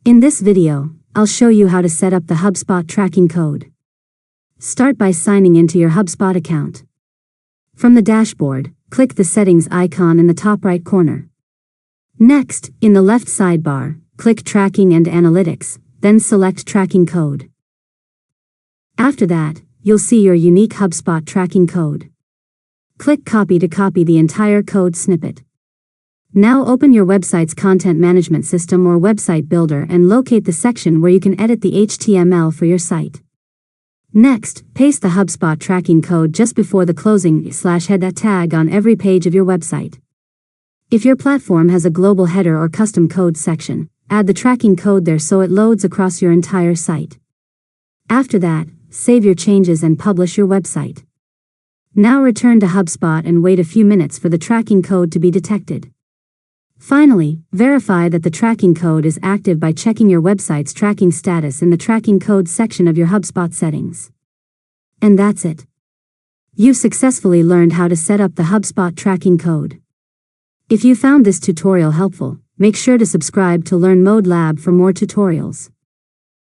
In this video, I'll show you how to set up the HubSpot tracking code. Start by signing into your HubSpot account. From the dashboard, click the settings icon in the top right corner. Next, in the left sidebar, click Tracking and Analytics, then select Tracking Code. After that, you'll see your unique HubSpot tracking code. Click Copy to copy the entire code snippet. Now open your website's content management system or website builder and locate the section where you can edit the HTML for your site. Next, paste the HubSpot tracking code just before the closing /head tag on every page of your website. If your platform has a global header or custom code section, add the tracking code there so it loads across your entire site. After that, save your changes and publish your website. Now return to HubSpot and wait a few minutes for the tracking code to be detected. Finally, verify that the tracking code is active by checking your website's tracking status in the tracking code section of your HubSpot settings. And that's it. You've successfully learned how to set up the HubSpot tracking code. If you found this tutorial helpful, make sure to subscribe to Learn Mode Lab for more tutorials.